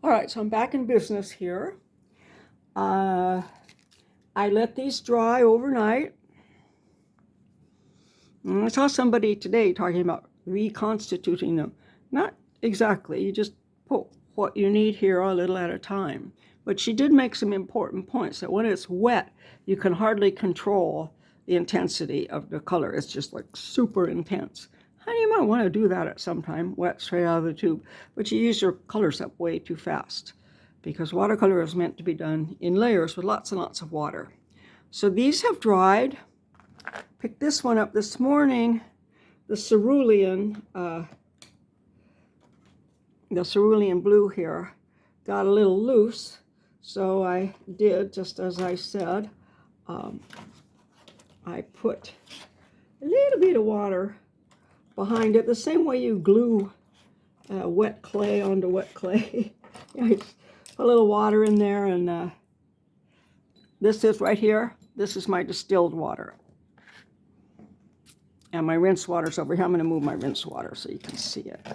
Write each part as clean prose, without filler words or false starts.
All right, so I'm back in business here. I let these dry overnight. And I saw somebody today talking about reconstituting them. Not exactly, you just put what you need here a little at a time. But she did make some important points that when it's wet, you can hardly control the intensity of the color. It's just like super intense. And you might want to do that at some time, wet straight out of the tube. But you use your colors up way too fast because watercolor is meant to be done in layers with lots and lots of water. So these have dried. Picked this one up this morning, the cerulean blue here got a little loose, so I did just as I said. I put a little bit of water behind it, the same way you glue wet clay onto wet clay. You just put a little water in there, and this is right here. This is my distilled water. And my rinse water's over here. I'm going to move my rinse water so you can see it.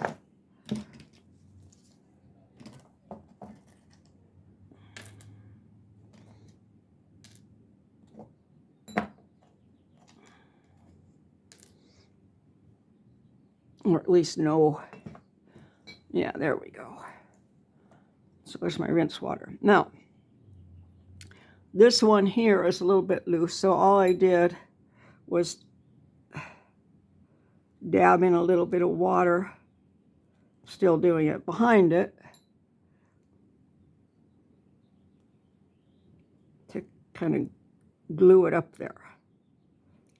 Or at least no. Yeah, there we go. So there's my rinse water. Now, this one here is a little bit loose, so all I did was dab in a little bit of water, still doing it behind it, to kind of glue it up there.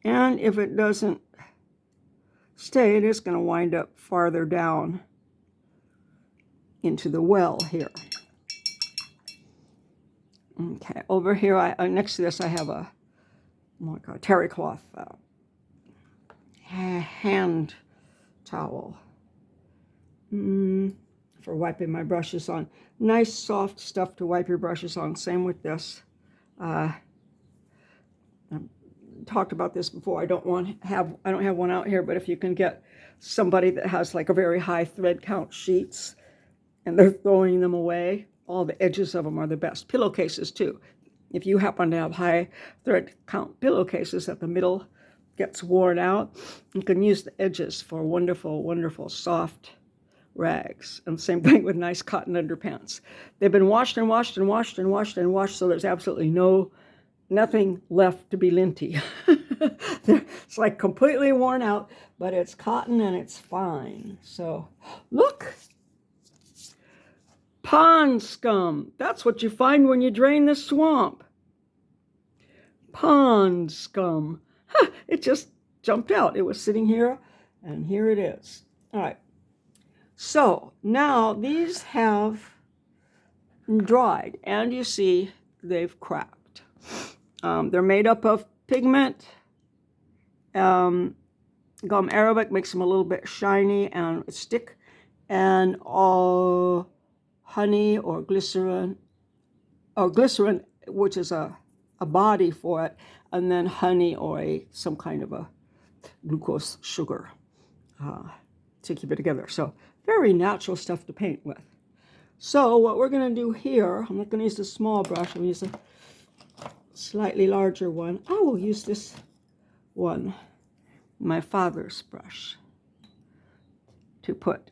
And if it doesn't stay, it is going to wind up farther down into the well here. Okay, over here, next to this, I have a terry cloth hand towel for wiping my brushes on. Nice soft stuff to wipe your brushes on. Same with this. I've talked about this before. I don't have one out here, but if you can get somebody that has like a very high thread count sheets and they're throwing them away, all the edges of them are the best. Pillowcases too. If you happen to have high thread count pillowcases that the middle gets worn out, you can use the edges for wonderful, wonderful soft rags. And same thing with nice cotton underpants. They've been washed and washed and washed and washed and washed, so there's absolutely nothing left to be linty. It's like completely worn out, but it's cotton and it's fine. So look. Pond scum. That's what you find when you drain the swamp. Pond scum. It just jumped out. It was sitting here, and here it is. All right. So now these have dried, and you see they've cracked. They're made up of pigment. Gum arabic makes them a little bit shiny and stick, and all honey or glycerin, which is a body for it, and then honey or some kind of a glucose sugar to keep it together. So very natural stuff to paint with. So what we're going to do here, I'm not going to use the small brush, I'm going to use a slightly larger one. I will use this one, my father's brush, to put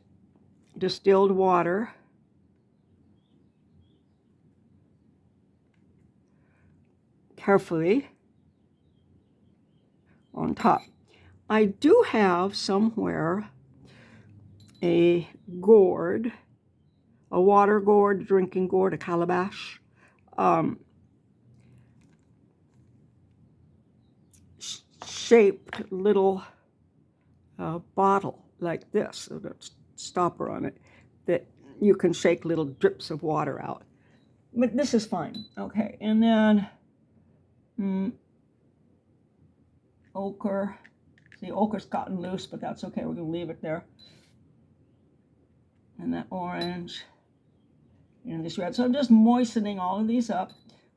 distilled water carefully on top. I do have somewhere a gourd, a water gourd, drinking gourd, a calabash, shaped little bottle like this, with a stopper on it, that you can shake little drips of water out. But this is fine. Okay, and then ochre. See, ochre's gotten loose, but that's okay. We're going to leave it there. And that orange and this red. So I'm just moistening all of these up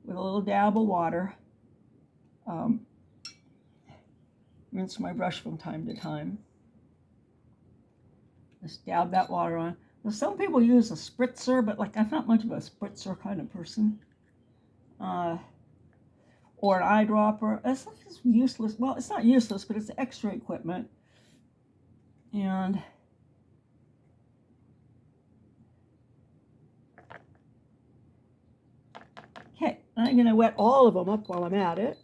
with a little dab of water. Rinse my brush from time to time. Just dab that water on. Now, some people use a spritzer, but like I'm not much of a spritzer kind of person. Or an eyedropper. It's useless. Well, it's not useless, but it's extra equipment. And okay, I'm going to wet all of them up while I'm at it.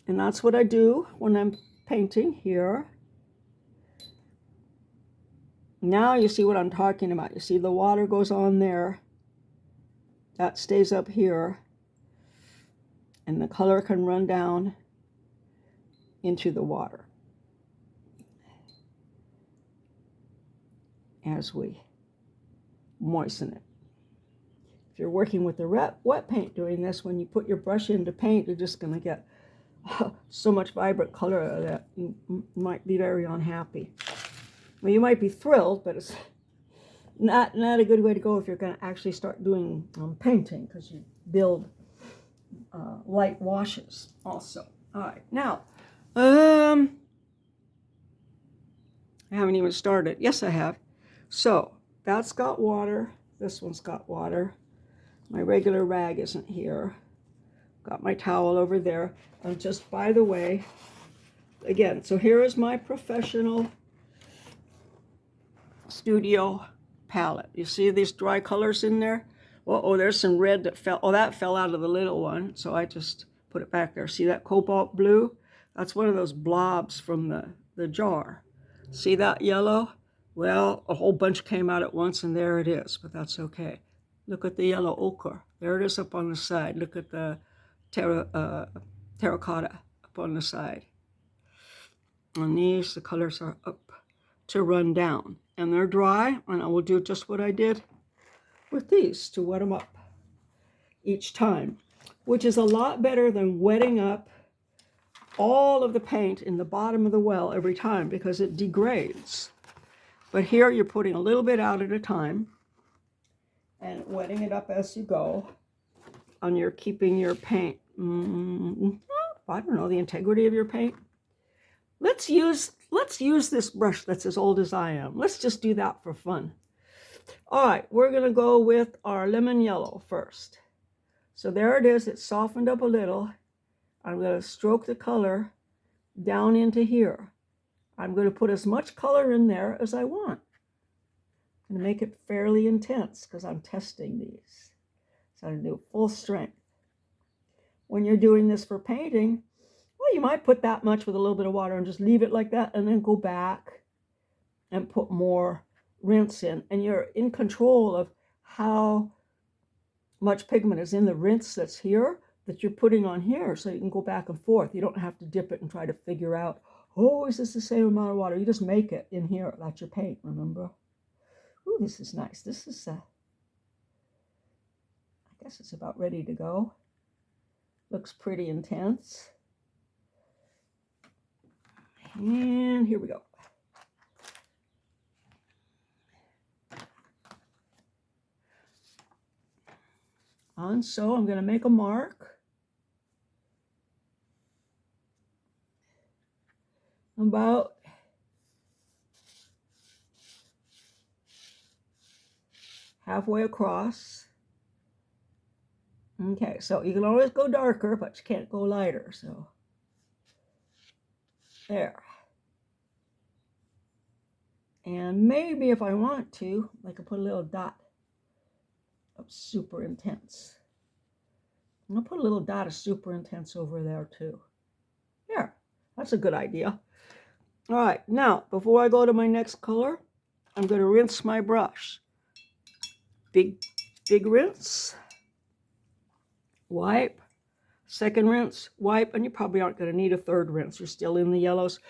And that's what I do when I'm painting here. Now you see what I'm talking about. You see the water goes on there. That stays up here. And the color can run down into the water as we moisten it. If you're working with the wet paint doing this, when you put your brush into paint, you're just going to get so much vibrant color that you might be very unhappy. Well, you might be thrilled, but it's not a good way to go if you're going to actually start doing painting, because you build light washes also. All right, now, I haven't even started. Yes, I have. So that's got water. This one's got water. My regular rag isn't here. Got my towel over there. And just by the way, again, so here is my professional studio palette. You see these dry colors in there? Oh, there's some red that fell. Oh, that fell out of the little one. So I just put it back there. See that cobalt blue? That's one of those blobs from the jar. See that yellow? Well, a whole bunch came out at once, and there it is, but that's okay. Look at the yellow ochre. There it is up on the side. Look at the terracotta up on the side. And these, the colors are up to run down. And they're dry, and I will do just what I did with these to wet them up each time, which is a lot better than wetting up all of the paint in the bottom of the well every time, because it degrades. But here you're putting a little bit out at a time and wetting it up as you go, and you're keeping your paint, I don't know, the integrity of your paint. Let's use this brush that's as old as I am. Let's just do that for fun. All right, we're going to go with our lemon yellow first. So there it is. It's softened up a little. I'm going to stroke the color down into here. I'm going to put as much color in there as I want and make it fairly intense, because I'm testing these. So I'm going to do full strength. When you're doing this for painting, well, you might put that much with a little bit of water and just leave it like that, and then go back and put more rinse in. And you're in control of how much pigment is in the rinse that's here, that you're putting on here, so you can go back and forth. You don't have to dip it and try to figure out, oh, is this the same amount of water? You just make it in here. That's your paint, remember? Ooh, this is nice. This is, I guess it's about ready to go. Looks pretty intense. And here we go. And so I'm going to make a mark about halfway across. Okay, so you can always go darker, but you can't go lighter, so there. And maybe if I want to, I could put a little dot of super intense. I'm going to put a little dot of super intense over there too. There, that's a good idea. All right, now, before I go to my next color, I'm going to rinse my brush. Big rinse. Wipe. Second rinse, wipe, and you probably aren't going to need a third rinse. You're still in the yellows.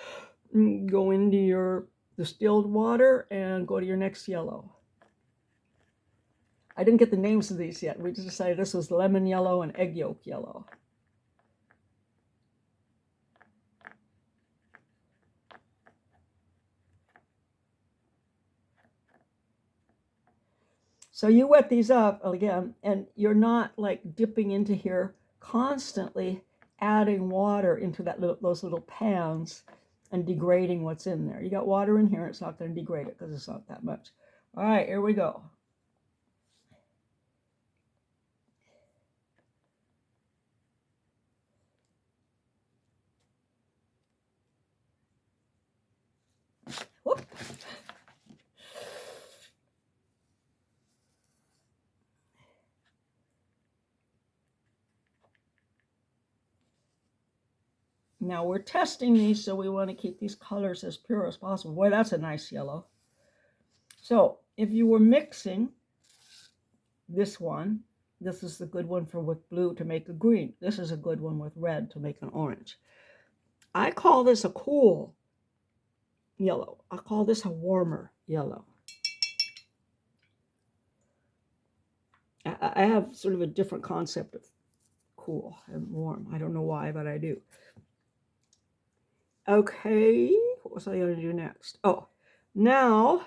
Go into your distilled water and go to your next yellow. I didn't get the names of these yet. We just decided this was lemon yellow and egg yolk yellow. So you wet these up again, and you're not like dipping into here constantly, adding water into those little pans and degrading what's in there. You got water in here, it's not going to degrade it because it's not that much. All right, here we go. Whoop. Now we're testing these, so we want to keep these colors as pure as possible. Boy, that's a nice yellow. So if you were mixing this one, this is the good one for with blue to make a green. This is a good one with red to make an orange. I call this a cool yellow. I call this a warmer yellow. I have sort of a different concept of cool and warm. I don't know why, but I do. Okay, what was I going to do next? Oh, now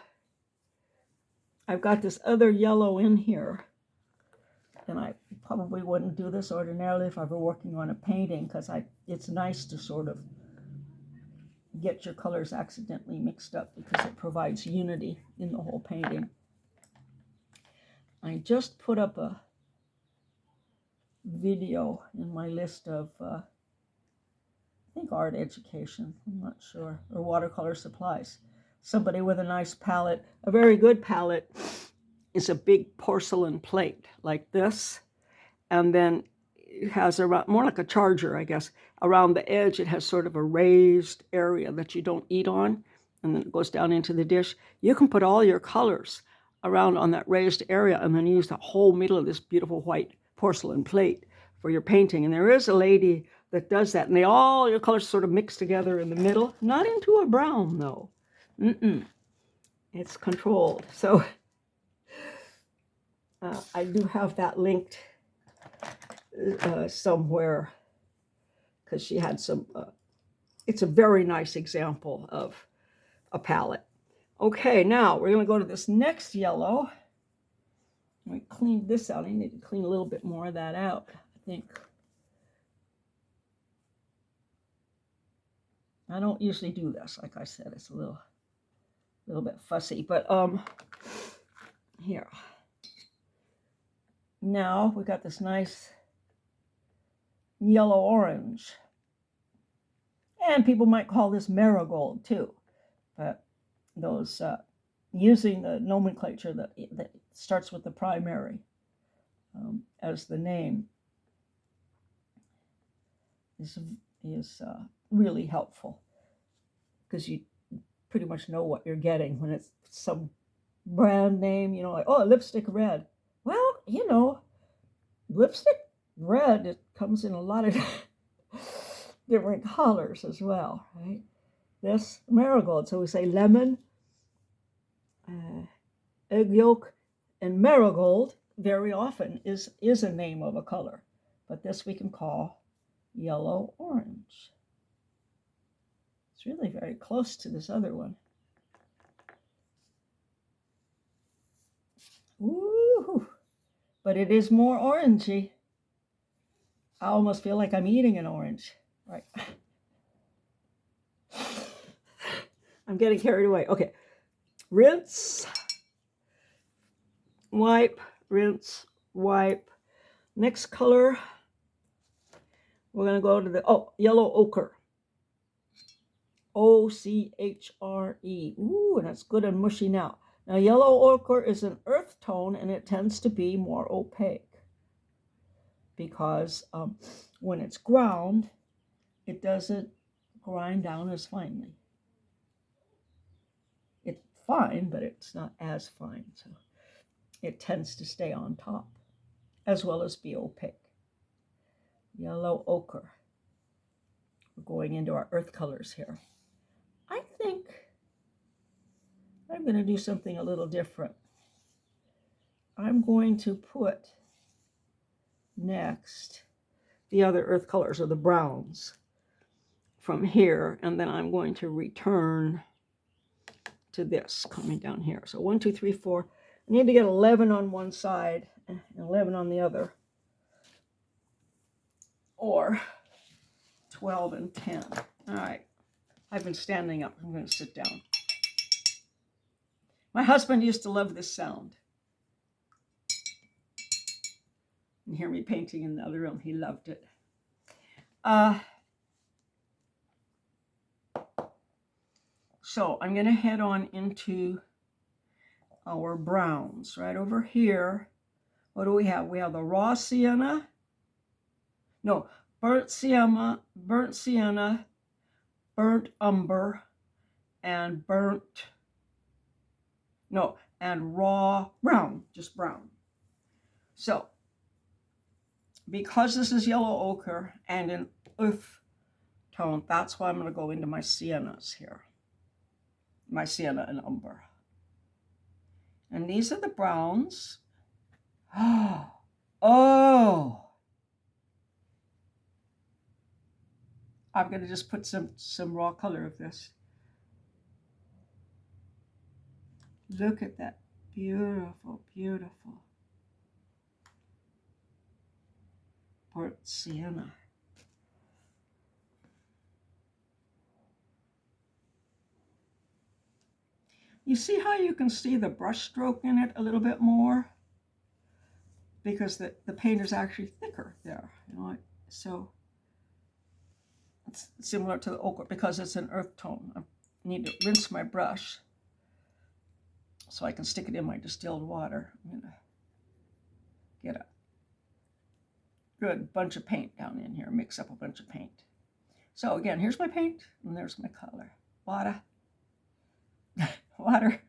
I've got this other yellow in here. And I probably wouldn't do this ordinarily if I were working on a painting, because it's nice to sort of get your colors accidentally mixed up because it provides unity in the whole painting. I just put up a video in my list of, I think art education, I'm not sure, or watercolor supplies. Somebody with a nice palette, a very good palette, is a big porcelain plate like this, and then it has around, more like a charger, I guess. Around the edge, it has sort of a raised area that you don't eat on, and then it goes down into the dish. You can put all your colors around on that raised area and then use the whole middle of this beautiful white porcelain plate for your painting. And there is a lady that does that, and all your colors sort of mix together in the middle, not into a brown, though. It's controlled. So I do have that linked somewhere, because she had some, it's a very nice example of a palette. Okay, now we're going to go to this next yellow. I cleaned this out. I need to clean a little bit more of that out, I think. I don't usually do this. Like I said, it's a little bit fussy, but here. Now we got this nice yellow orange, and people might call this marigold too, but those using the nomenclature that starts with the primary as the name is really helpful, because you pretty much know what you're getting when it's some brand name, like, oh, lipstick red. Well, lipstick red, it comes in a lot of different colors as well, right? This marigold, so we say lemon, egg yolk, and marigold very often is a name of a color, but this we can call yellow orange. It's really very close to this other one. Ooh, but it is more orangey. I almost feel like I'm eating an orange, right? I'm getting carried away. Okay, rinse, wipe, rinse, wipe. Next color, we're going to go to the, yellow ochre. O-C-H-R-E. Ooh, and it's good and mushy now. Now, yellow ochre is an earth tone, and it tends to be more opaque because when it's ground, it doesn't grind down as finely. It's fine, but it's not as fine, so it tends to stay on top as well as be opaque. Yellow ochre. We're going into our earth colors here. I think I'm going to do something a little different. I'm going to put next the other earth colors, or the browns, from here, and then I'm going to return to this coming down here. So 1, 2, 3, 4. I need to get 11 on one side and 11 on the other, or 12 and 10. All right, I've been standing up. I'm going to sit down. My husband used to love this sound. You can hear me painting in the other room. He loved it. So I'm going to head on into our browns. Right over here, what do we have? We have the raw sienna. No, burnt sienna, burnt umber, and raw brown, just brown. So, because this is yellow ochre and an earth tone, that's why I'm going to go into my siennas here. My sienna and umber. And these are the browns. Oh! I'm going to just put some raw color of this. Look at that. Beautiful, beautiful. Burnt sienna. You see how you can see the brush stroke in it a little bit more? Because the paint is actually thicker there. You know, so it's similar to the ochre because it's an earth tone. I need to rinse my brush so I can stick it in my distilled water. I'm going to get a good bunch of paint down in here, mix up a bunch of paint. So again, here's my paint and there's my color. Water. Water.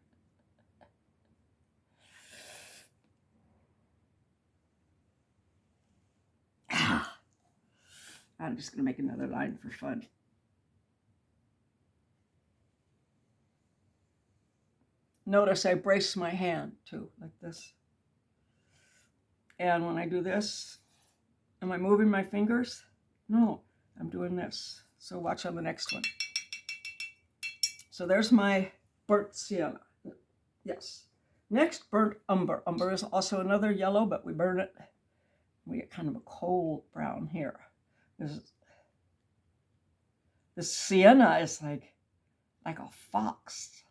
I'm just going to make another line for fun. Notice I brace my hand too, like this. And when I do this, am I moving my fingers? No, I'm doing this. So watch on the next one. So there's my burnt sienna. Yes. Next, burnt umber. Umber is also another yellow, but we burn it. We get kind of a cold brown here. This sienna is like a fox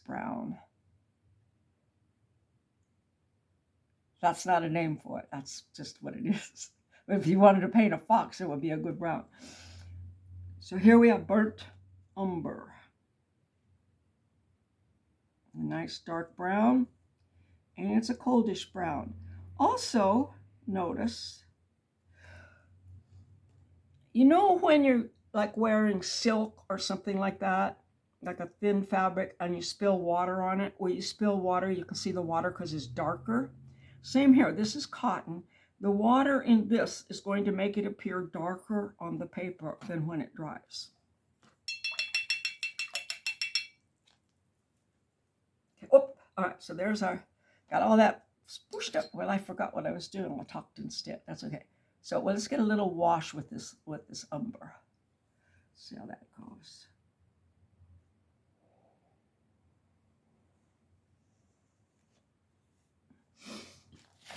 brown. That's not a name for it. That's just what it is. If you wanted to paint a fox, it would be a good brown. So here we have burnt umber. A nice dark brown. And it's a coldish brown. Also, notice, you know when you're like wearing silk or something like that, like a thin fabric, and you spill water on it? Where you spill water, you can see the water because it's darker. Same here. This is cotton. The water in this is going to make it appear darker on the paper than when it dries. Okay. Oh, all right. So there's our, got all that spooshed up. Well, I forgot what I was doing. I talked instead. That's okay. So well, let's get a little wash with this umber. See how that goes.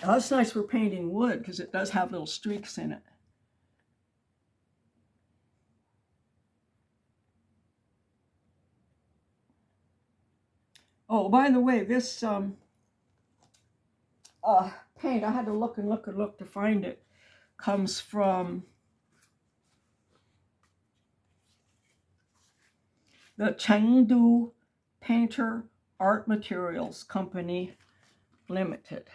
Oh, that's nice for painting wood because it does have little streaks in it. Oh, by the way, this paint, I had to look to find it, comes from the Chengdu Painter Art Materials Company Limited.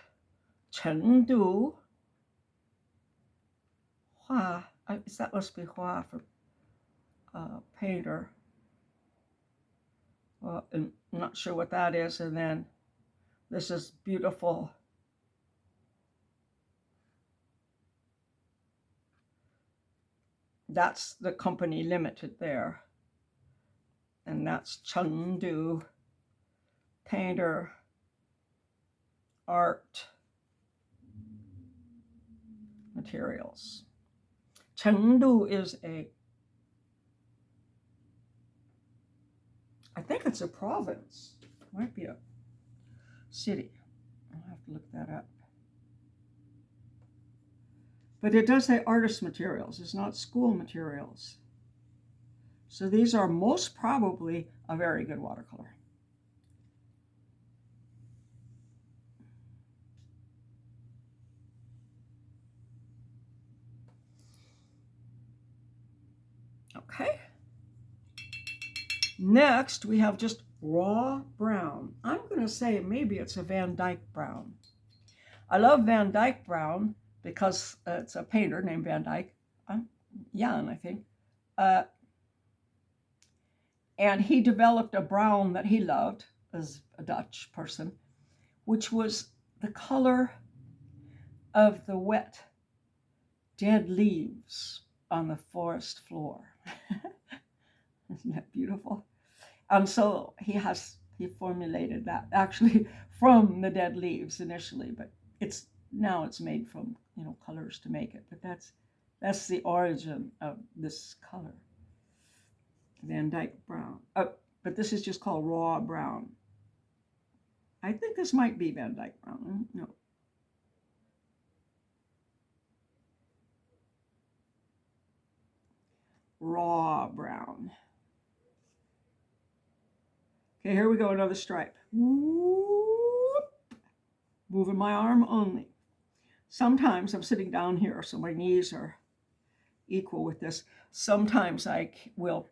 Chengdu Hua, that must be Hua for painter. Well, I'm not sure what that is. And then this is beautiful. That's the company limited there. And that's Chengdu Painter Art Materials. Chengdu is I think it's a province. Might be a city. I'll have to look that up. But it does say artist materials. It's not school materials. So these are most probably a very good watercolor. Okay. Next, we have just raw brown. I'm going to say maybe it's a Van Dyke brown. I love Van Dyke brown because it's a painter named Van Dyke. Jan, I think. And he developed a brown that he loved as a Dutch person, which was the color of the wet, dead leaves on the forest floor. Isn't that beautiful? And so he formulated that actually from the dead leaves initially, but it's made from colors to make it. But that's the origin of this color, Van Dyke brown. But this is just called raw brown. I think this might be Van Dyke brown. No. Raw brown. Okay, here we go, another stripe. Whoop. Moving my arm only. Sometimes I'm sitting down here, so my knees are equal with this. Sometimes I will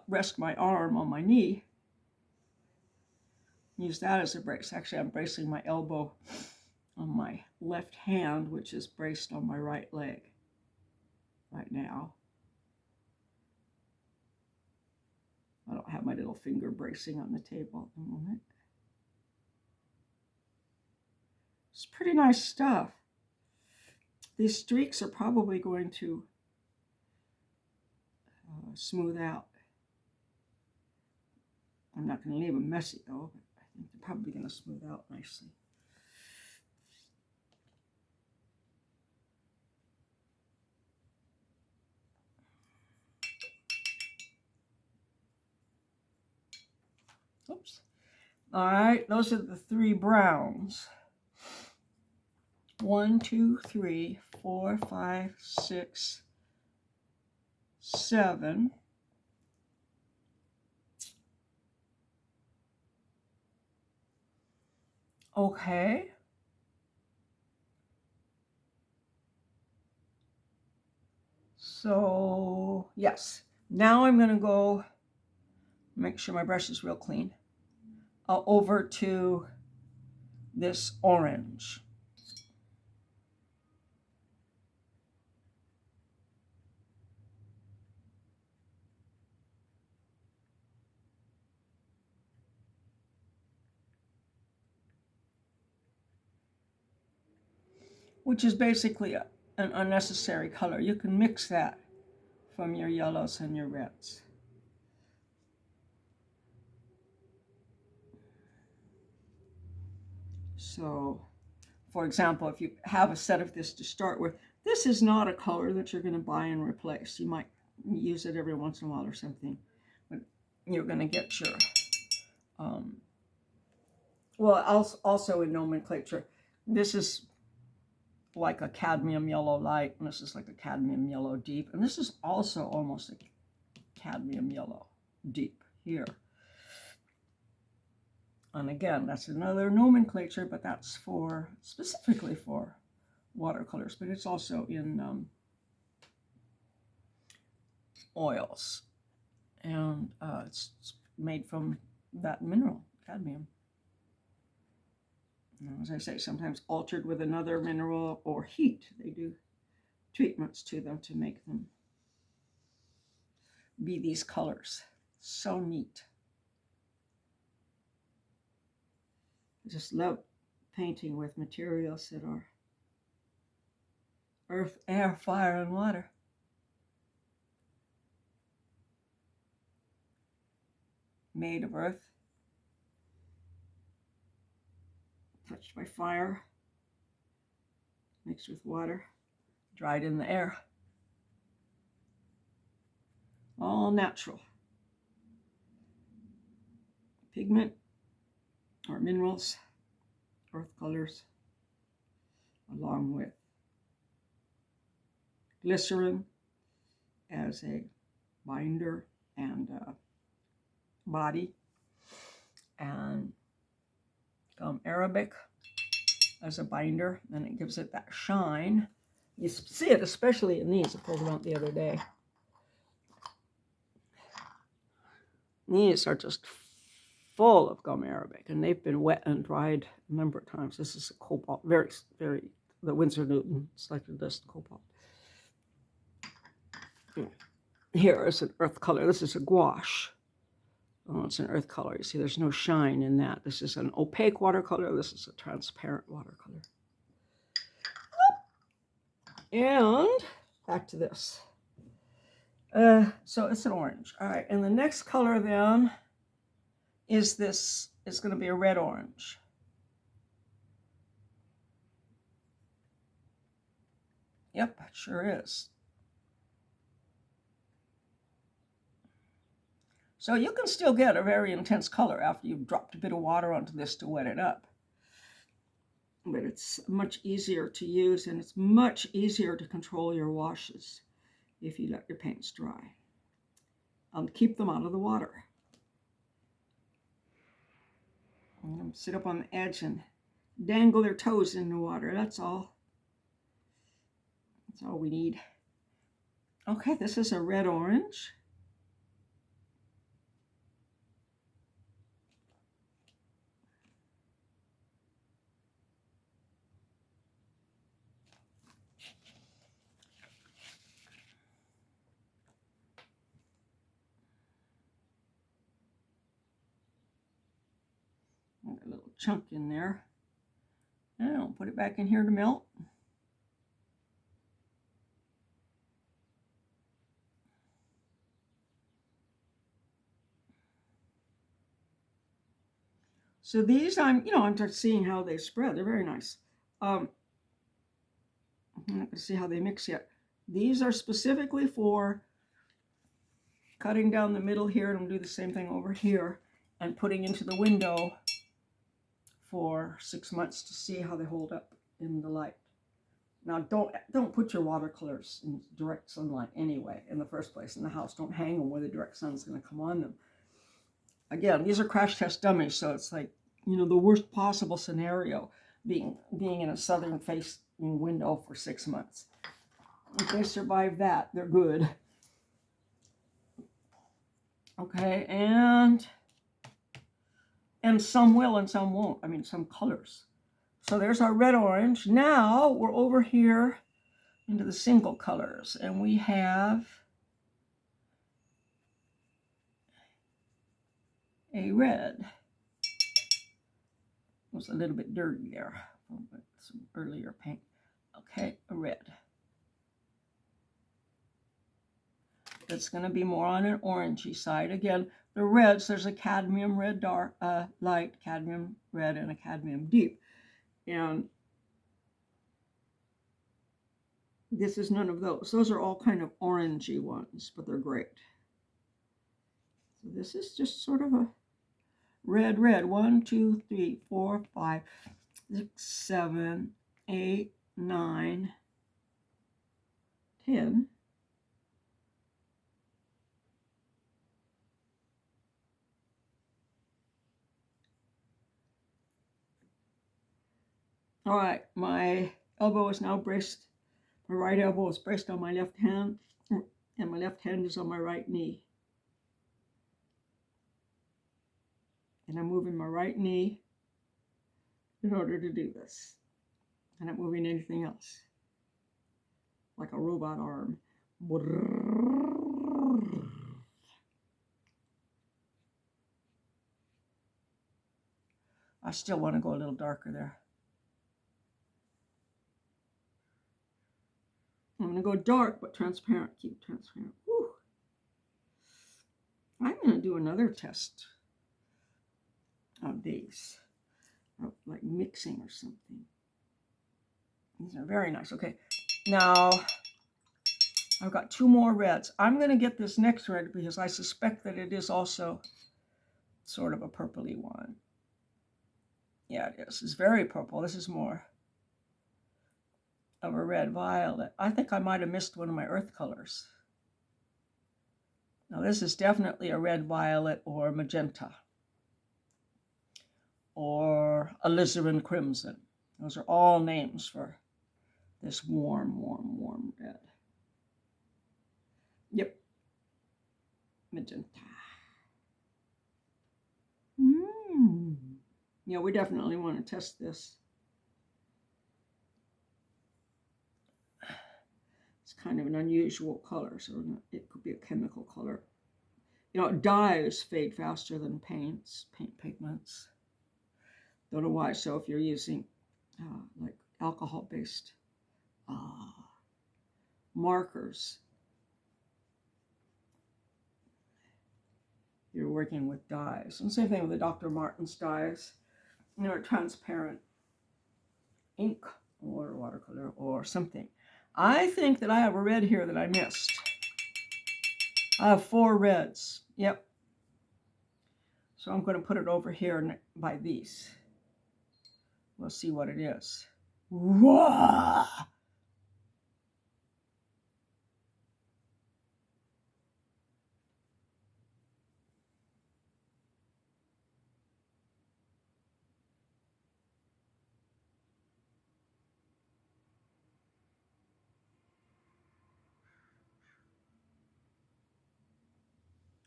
rest my arm on my knee. Use that as a brace. Actually, I'm bracing my elbow on my left hand, which is braced on my right leg right now. I don't have my little finger bracing on the table at the moment. It's pretty nice stuff. These streaks are probably going to smooth out. I'm not going to leave them messy though, but I think they're probably going to smooth out nicely. Oops. All right, those are the 3 browns. 1, 2, 3, 4, 5, 6, 7. Okay. So, yes. Now I'm going to go make sure my brush is real clean. Over to this orange. Which is basically an unnecessary color. You can mix that from your yellows and your reds. So, for example, if you have a set of this to start with, this is not a color that you're going to buy and replace. You might use it every once in a while or something, but you're going to get your, well, also in nomenclature, this is like a cadmium yellow light, and this is like a cadmium yellow deep, and this is also almost a cadmium yellow deep here. And again, that's another nomenclature, but that's specifically for watercolors, but it's also in oils. And it's made from that mineral, cadmium. And as I say, sometimes altered with another mineral or heat. They do treatments to them to make them be these colors. So neat. I just love painting with materials that are earth, air, fire, and water. Made of earth, touched by fire, mixed with water, dried in the air. All natural. Pigment or minerals, earth colors, along with glycerin as a binder and body, and gum arabic as a binder, and it gives it that shine. You see it especially in these. I pulled them out the other day. These are just full of gum arabic, and they've been wet and dried a number of times. This is a cobalt, very, very, the Winsor Newton selected this cobalt. Here is an earth color. This is a gouache. Oh, it's an earth color. You see, there's no shine in that. This is an opaque watercolor. This is a transparent watercolor. And back to this. So it's an orange. All right, and the next color then is this. It's going to be a red orange. Yep, it sure is. So you can still get a very intense color after you've dropped a bit of water onto this to wet it up. But it's much easier to use, and it's much easier to control your washes if you let your paints dry. Keep them out of the water. I'm going to sit up on the edge and dangle their toes in the water. That's all. That's all we need. Okay, this is a red orange. A little chunk in there. And I'll put it back in here to melt. So these, I'm just seeing how they spread. They're very nice. I'm not going to see how they mix yet. These are specifically for cutting down the middle here, and I'll do the same thing over here, and putting into the window for 6 months to see how they hold up in the light. Now, don't put your watercolors in direct sunlight anyway in the first place in the house. Don't hang them where the direct sun's going to come on them. Again, these are crash test dummies, so it's like, the worst possible scenario being in a southern facing window for 6 months. If they survive that, they're good. Okay, and some will and some won't. I mean, some colors. So there's our red orange. Now we're over here into the single colors, and we have a red. It was a little bit dirty there from some earlier paint. Okay, a red. It's going to be more on an orangey side. Again, the reds, there's a cadmium red dark, light, cadmium red, and a cadmium deep. And this is none of those. Those are all kind of orangey ones, but they're great. So this is just sort of a red. 1, 2, 3, 4, 5, 6, 7, 8, 9, 10. All right, my elbow is now braced. My right elbow is braced on my left hand, and my left hand is on my right knee. And I'm moving my right knee in order to do this. I'm not moving anything else. Like a robot arm. I still want to go a little darker there. I'm going to go dark, but transparent. Keep transparent. Whew. I'm going to do another test of these. Like mixing or something. These are very nice. Okay, now I've got 2 more reds. I'm going to get this next red because I suspect that it is also sort of a purpley one. Yeah, it is. It's very purple. This is more of a red violet. I think I might have missed one of my earth colors. Now this is definitely a red violet or magenta or alizarin crimson. Those are all names for this warm red. Yep, magenta. Yeah, we definitely want to test this. It's kind of an unusual color, so it could be a chemical color. You know, dyes fade faster than paint pigments. Don't know why. So if you're using like alcohol-based markers, you're working with dyes. And same thing with the Dr. Martens dyes. You know, transparent ink or watercolor or something. I think that I have a red here that I missed. I have 4 reds. Yep. So I'm going to put it over here by these. We'll see what it is. Whoa!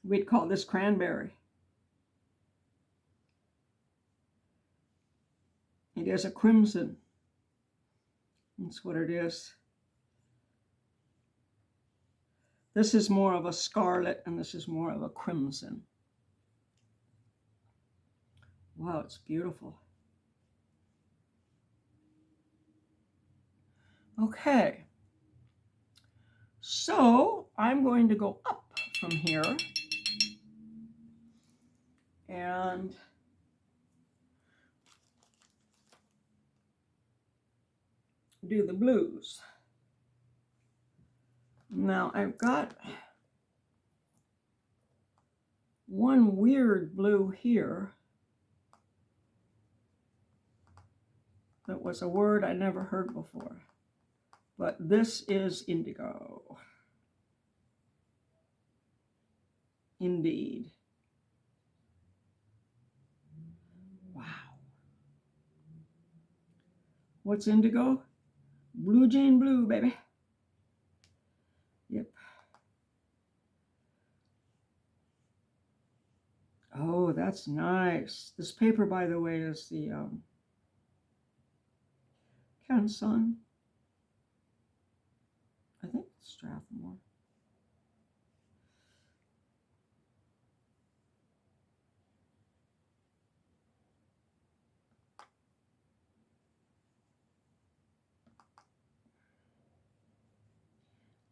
We'd call this cranberry. It is a crimson. That's what it is. This is more of a scarlet, and this is more of a crimson. Wow, it's beautiful. Okay. So I'm going to go up from here and do the blues. Now I've got one weird blue here that was a word I never heard before, but this is indigo. Indeed. Wow. What's indigo? Blue Jane blue, baby. Yep. Oh, that's nice. This paper, by the way, is the Canson. I think it's Strathmore.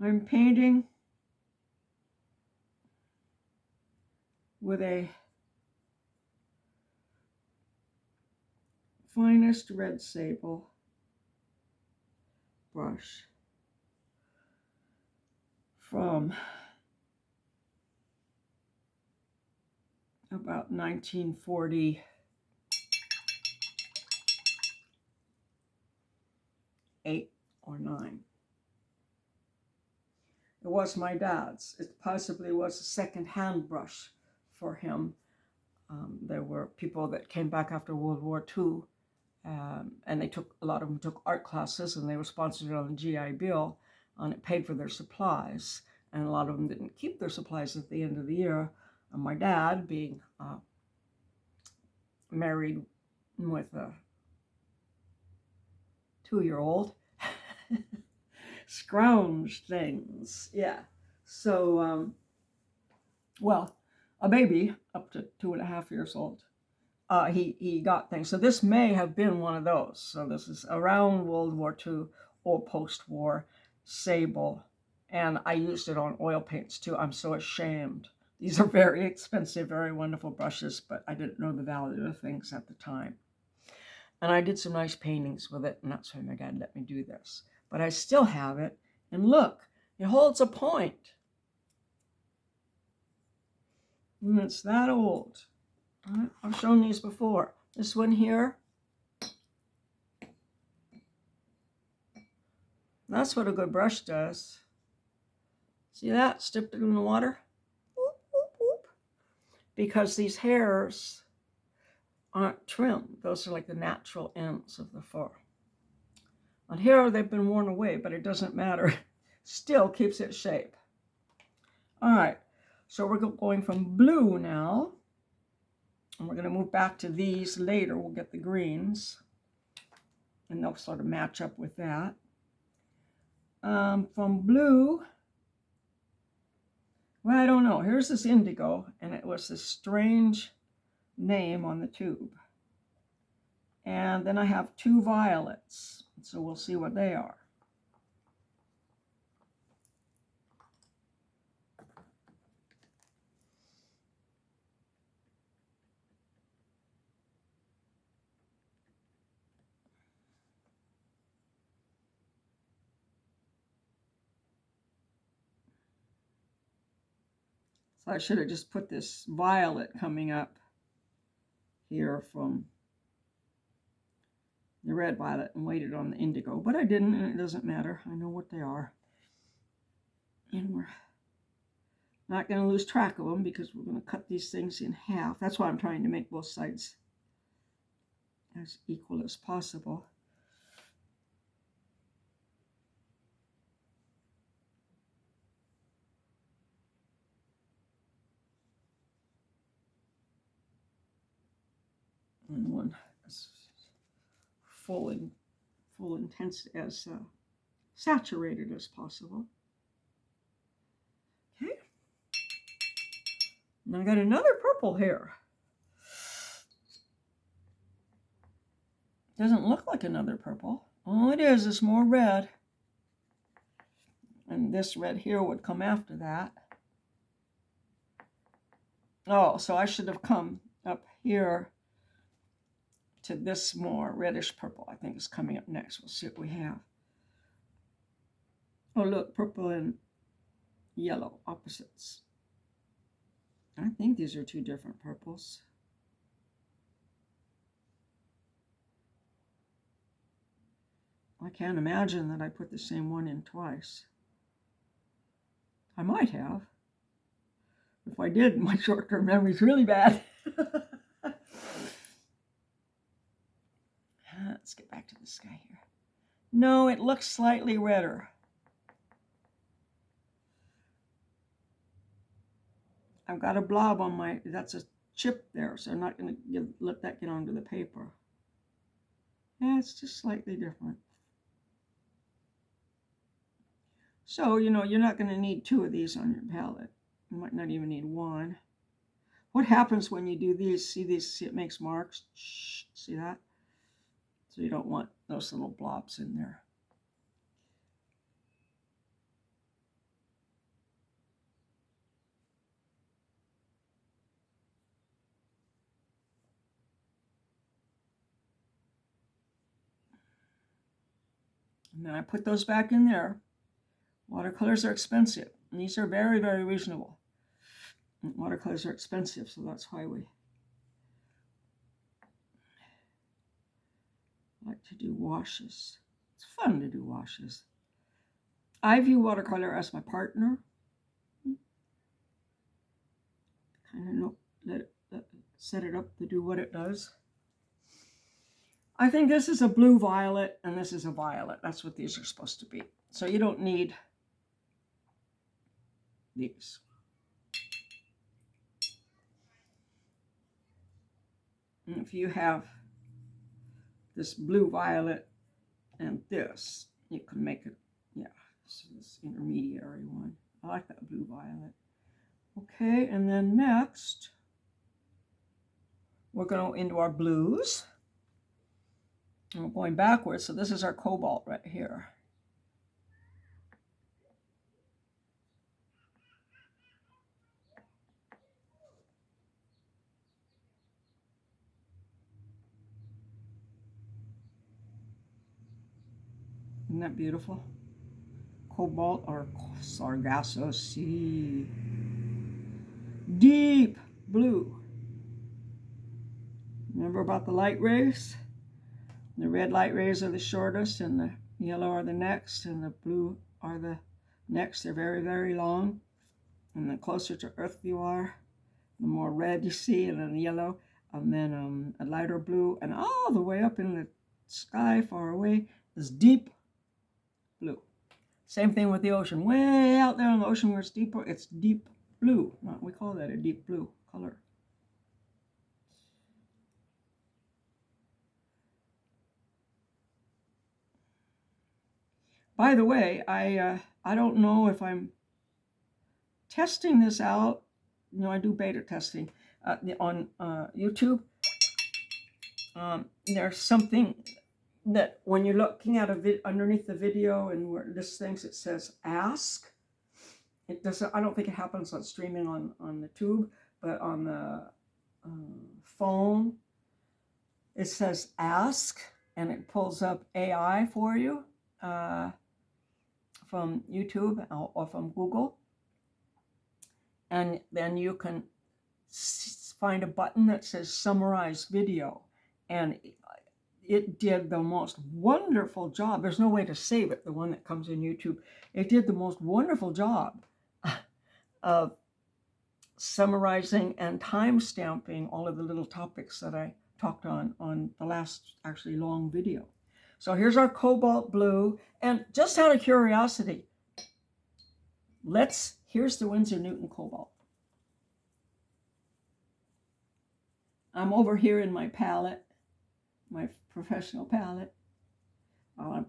I'm painting with a finest red sable brush from about 1948 or 9. It was my dad's. It possibly was a second-hand brush for him. There were people that came back after World War II, and a lot of them took art classes, and they were sponsored on the GI Bill, and it paid for their supplies. And a lot of them didn't keep their supplies at the end of the year. And my dad, being married with a 2-year-old, scrounged things. Yeah. So, well, a baby up to 2.5 years old, he got things. So this may have been one of those. So this is around World War II or post-war sable. And I used it on oil paints too. I'm so ashamed. These are very expensive, very wonderful brushes, but I didn't know the value of things at the time. And I did some nice paintings with it, and that's why my dad let me do this. But I still have it, and look, it holds a point. And it's that old. I've shown these before. This one here, that's what a good brush does. See that? Dipped it in the water. Whoop, whoop, whoop. Because these hairs aren't trimmed. Those are like the natural ends of the fur. On here, they've been worn away, but it doesn't matter. Still keeps its shape. All right, so we're going from blue now And we're going to move back to these later. We'll get the greens, and they'll sort of match up with that. From blue, well, I don't know. Here's this indigo, and it was this strange name on the tube. And then I have 2 violets, so we'll see what they are. So I should have just put this violet coming up here from the red violet and waited on the indigo, but I didn't, and it doesn't matter. I know what they are. And we're not going to lose track of them because we're going to cut these things in half. That's why I'm trying to make both sides as equal as possible. And one as full intense as saturated as possible. Okay. Now I got another purple here. Doesn't look like another purple. Oh, it is. It's more red. And this red here would come after that. Oh, so I should have come up here to this more reddish purple. I think is coming up next. We'll see what we have. Oh, look, purple and yellow, opposites. I think these are 2 different purples. I can't imagine that I put the same one in twice. I might have. If I did, my short-term memory is really bad. Let's get back to this guy here. No, it looks slightly redder. I've got a blob on my, that's a chip there, so I'm not going to let that get onto the paper. Yeah, it's just slightly different. So, you know, you're not going to need 2 of these on your palette. You might not even need 1. What happens when you do these? See these? See it makes marks? Shh, see that? So you don't want those little blobs in there. And then I put those back in there. Watercolors are expensive. And these are very, very reasonable. And watercolors are expensive, so that's why we like to do washes. It's fun to do washes. I view watercolor as my partner. Kind of set it up to do what it does. I think this is a blue violet and this is a violet. That's what these are supposed to be. So you don't need these. And if you have this blue violet and this, you can make it, yeah, this intermediary one. I like that blue violet. Okay, and then next, we're going to go into our blues. And we're going backwards, so this is our cobalt right here. Isn't that beautiful? Cobalt or Sargasso Sea. Deep blue. Remember about the light rays? The red light rays are the shortest, and the yellow are the next, and the blue are the next. They're very, very long. And the closer to Earth you are, the more red you see, and then yellow, and then a lighter blue, and all the way up in the sky far away is deep blue. Same thing with the ocean. Way out there in the ocean where it's deeper, it's deep blue. We call that a deep blue color. By the way, I don't know if I'm testing this out. I do beta testing on YouTube. There's something that when you're looking at underneath the video and where this things, it says ask. It doesn't. I don't think it happens on streaming on the tube, but on the phone, it says ask, and it pulls up AI for you from YouTube or from Google, and then you can find a button that says summarize video, and it did the most wonderful job. There's no way to save it, the one that comes in YouTube. It did the most wonderful job of summarizing and time stamping all of the little topics that I talked on the last actually long video. So here's our cobalt blue, and just out of curiosity, here's the Winsor Newton cobalt. I'm over here in my palette, my professional palette. I'm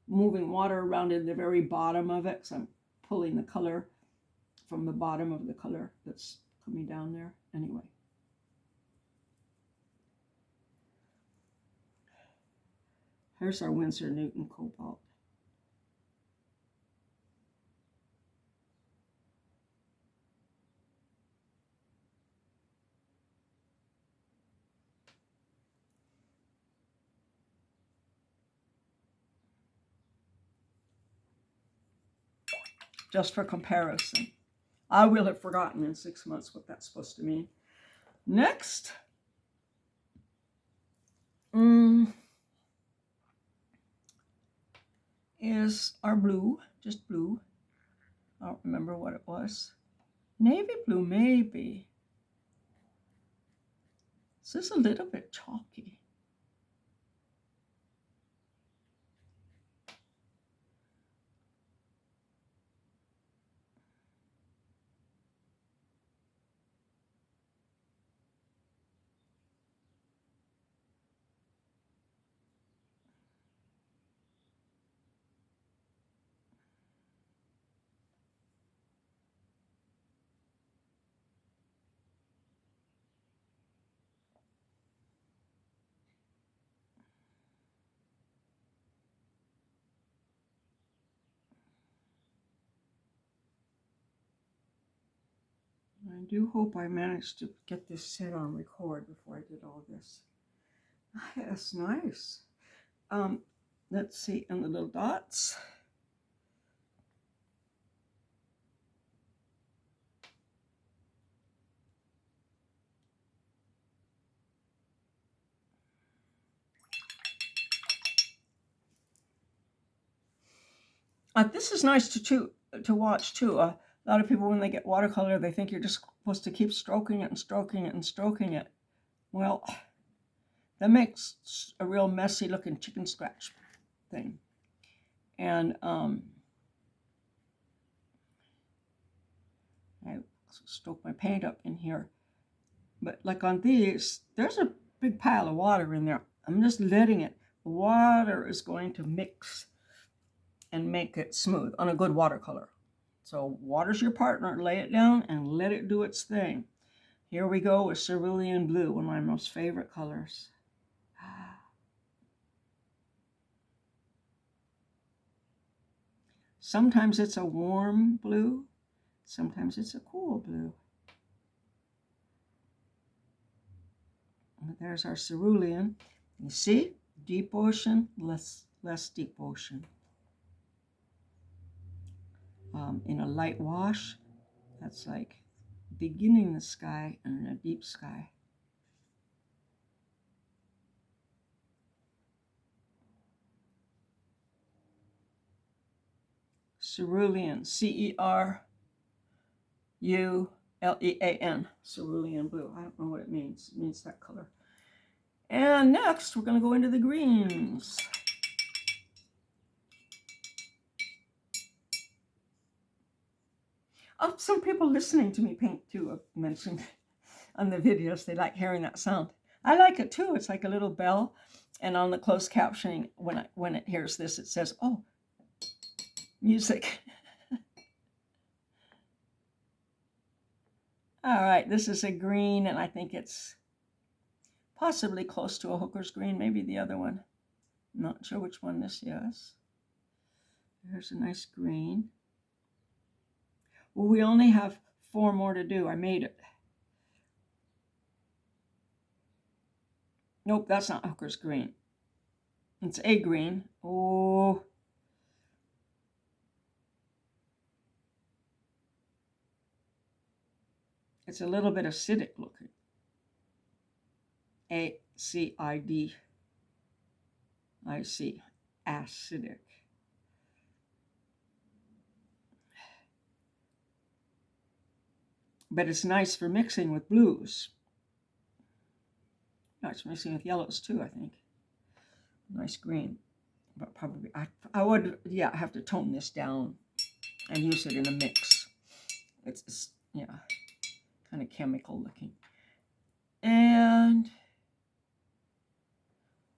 moving water around in the very bottom of it, so I'm pulling the color from the bottom of the color that's coming down there. Anyway. Here's our Winsor Newton cobalt. Just for comparison. I will have forgotten in 6 months what that's supposed to mean. Next. Is our blue, just blue. I don't remember what it was. Navy blue, maybe. This is a little bit chalky. I do hope I managed to get this set on record before I did all this. That's nice. Let's see, and the little dots. This is nice to watch too. A lot of people, when they get watercolor, they think you're just supposed to keep stroking it and stroking it and stroking it. Well, that makes a real messy looking chicken scratch thing. And I stroke my paint up in here. But like on these, there's a big pile of water in there. I'm just letting it. The water is going to mix and make it smooth on a good watercolor. So water's your partner. Lay it down and let it do its thing. Here we go with cerulean blue, one of my most favorite colors. Sometimes it's a warm blue. Sometimes it's a cool blue. And there's our cerulean. You see? Deep ocean, less deep ocean. In a light wash, that's like beginning the sky and a deep sky. Cerulean, C-E-R-U-L-E-A-N, cerulean blue. I don't know what it means. It means that color. And next, we're going to go into the greens. Some people listening to me paint too have mentioned on the videos they like hearing that sound. I like it too. It's like a little bell. And on the closed captioning, when it hears this, it says, "Oh, music. All right, this is a green, and I think it's possibly close to a hooker's green, maybe the other one. I'm not sure which one this is. There's a nice green. Well, we only have 4 more to do. I made it. Nope, that's not hooker's green. It's a green. Oh. It's a little bit acidic looking. A-C-I-D. I see. Acidic. But it's nice for mixing with blues. No, it's mixing with yellows too, I think. Nice green. But probably, I would, yeah, have to tone this down and use it in a mix. It's yeah, kind of chemical looking. And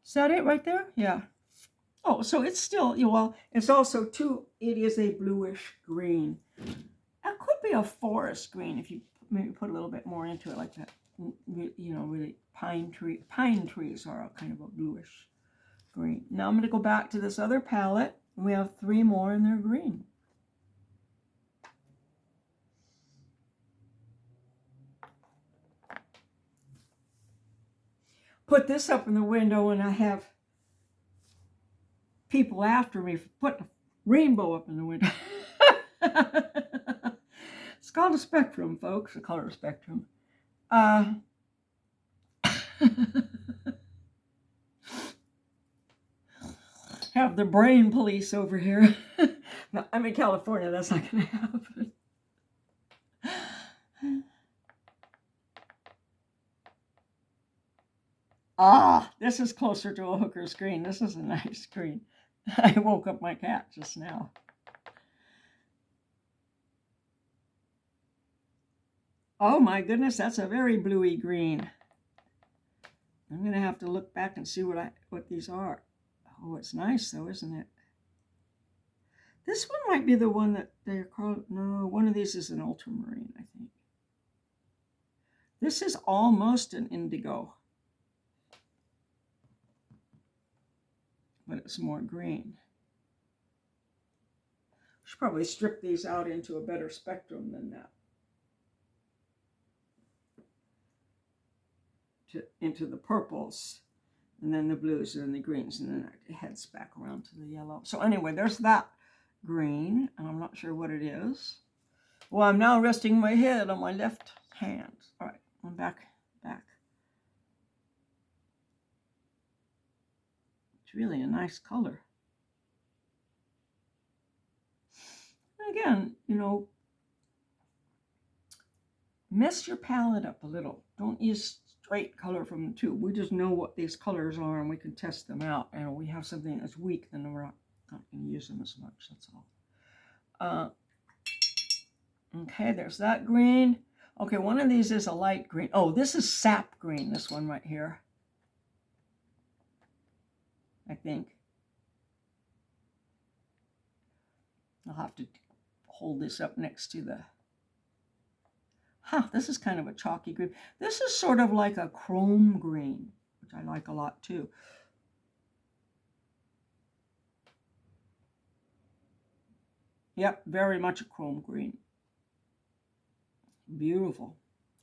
is that it right there? Yeah. Oh, so it's still, well, it's also it is a bluish green. That could be a forest green if you maybe put a little bit more into it like that. You know, really pine trees are kind of a bluish green. Now I'm going to go back to this other palette. We have 3 more and they're green. Put this up in the window and I have people after me for putting a rainbow up in the window. It's called a spectrum, folks, a color spectrum. Have the brain police over here. No, I'm in California, that's not going to happen. This is closer to a hooker's green. This is a nice green. I woke up my cat just now. Oh my goodness, that's a very bluey green. I'm going to have to look back and see what these are. Oh, it's nice though, isn't it? This one might be the one that they're called. No, one of these is an ultramarine, I think. This is almost an indigo, but it's more green. Should probably strip these out into a better spectrum than that. Into the purples, and then the blues, and then the greens, and then it heads back around to the yellow. So anyway, there's that green, and I'm not sure what it is. Well, I'm now resting my head on my left hand. All right, I'm back. It's really a nice color. Again, you know, mess your palette up a little. Don't use straight color from the tube. We just know what these colors are and we can test them out. And we have something that's weak, then we're not going to use them as much. That's all. Okay, there's that green. Okay, one of these is a light green. Oh, this is sap green, this one right here. I think. I'll have to hold this up next to the... This is kind of a chalky green. This is sort of like a chrome green, which I like a lot too. Yep, very much a chrome green. Beautiful.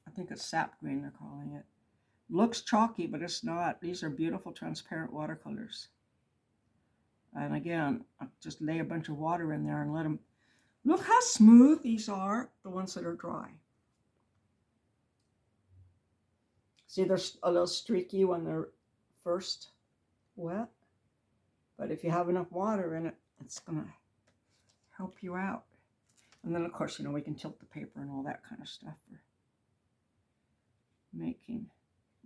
I think it's sap green they're calling it. Looks chalky, but it's not. These are beautiful transparent watercolors. And again, I just lay a bunch of water in there and let them... Look how smooth these are, the ones that are dry. See, they're a little streaky when they're first wet. But if you have enough water in it, it's going to help you out. And then, of course, you know, we can tilt the paper and all that kind of stuff for making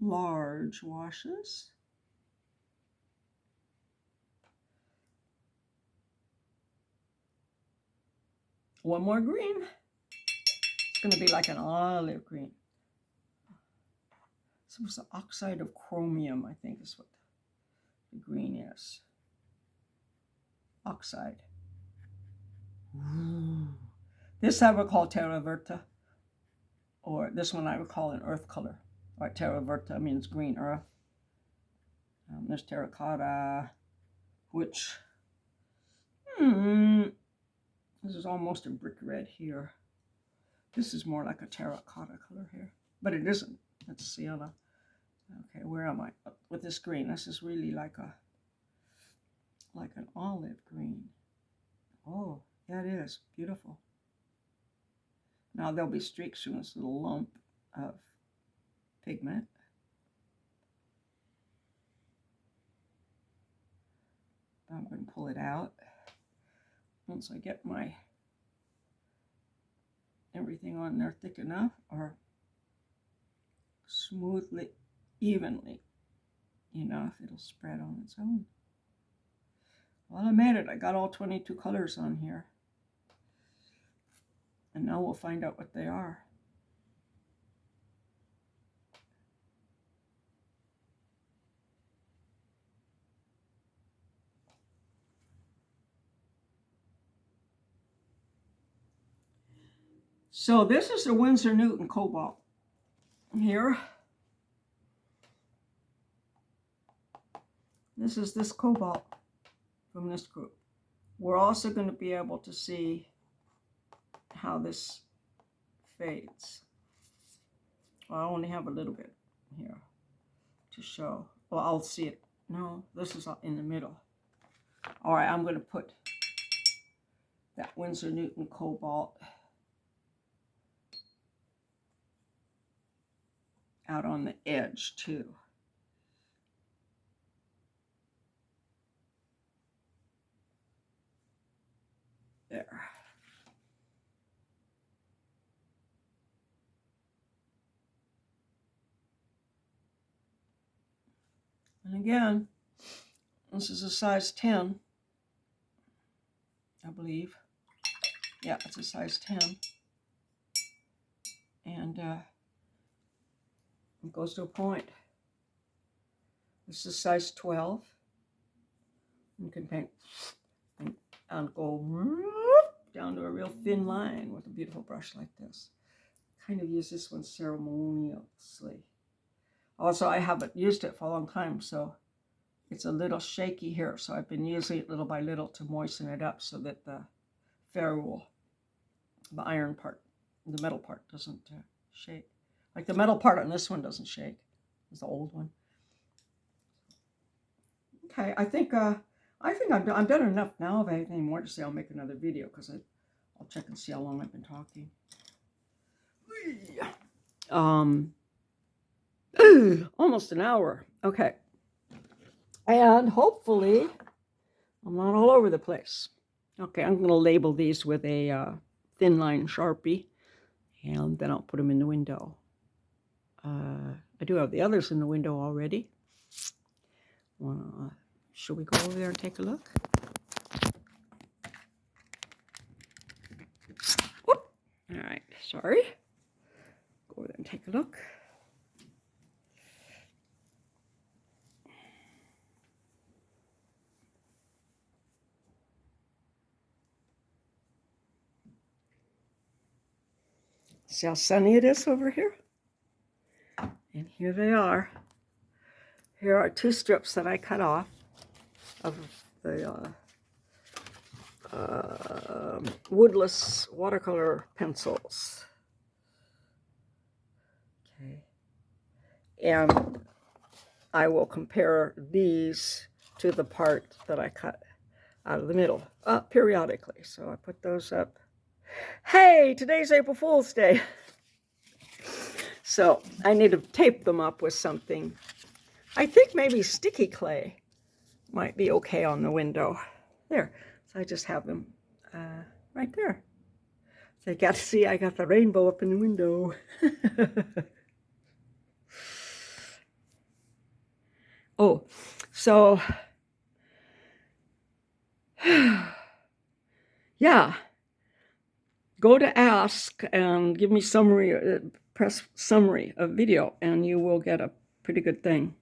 large washes. One more green. It's going to be like an olive green. So it's the oxide of chromium, I think is what the green is. Oxide. Ooh. This I would call terra verte, or this one I would call an earth color. Right, terra verte means green earth. There's terracotta, which, this is almost a brick red here. This is more like a terracotta color here, but it isn't. It's sienna. Okay, where am I? With this green, this is really like an olive green. Oh, yeah, it is beautiful. Now there'll be streaks from this little lump of pigment. I'm going to pull it out once I get my everything on there thick enough, or smoothly, evenly enough, it'll spread on its own. Well, I made it. I got all 22 colors on here. And now we'll find out what they are. So this is the Winsor Newton Cobalt here. This is this cobalt from this group. We're also going to be able to see how this fades. Well, I only have a little bit here to show. Well, I'll see it. No, this is in the middle. All right, I'm going to put that Winsor Newton Cobalt out on the edge too. There. And again, this is a size 10, I believe. Yeah, it's a size 10. And it goes to a point. This is size 12. You can paint and go down to a real thin line with a beautiful brush like this. Kind of use this one ceremoniously. Also, I haven't used it for a long time, so it's a little shaky here. So I've been using it little by little to moisten it up so that the ferrule, the iron part, the metal part doesn't shake. Like the metal part on this one doesn't shake. It's the old one. Okay, I think I'm done enough now. If I have anything more to say, I'll make another video because I'll check and see how long I've been talking. Almost an hour. Okay. And hopefully I'm not all over the place. Okay, I'm going to label these with a thin line Sharpie, and then I'll put them in the window. I do have the others in the window already. Should we go over there and take a look? Whoop. All right, sorry. Go over there and take a look. See how sunny it is over here? And here they are. Here are 2 strips that I cut off of the woodless watercolor pencils. Okay. And I will compare these to the part that I cut out of the middle periodically. So I put those up. Hey, today's April Fool's Day. So I need to tape them up with something. I think maybe sticky clay might be okay on the window. There. So I just have them right there. So you got to see I got the rainbow up in the window. Oh, so yeah. Go to ask and give me summary, press summary of video, and you will get a pretty good thing.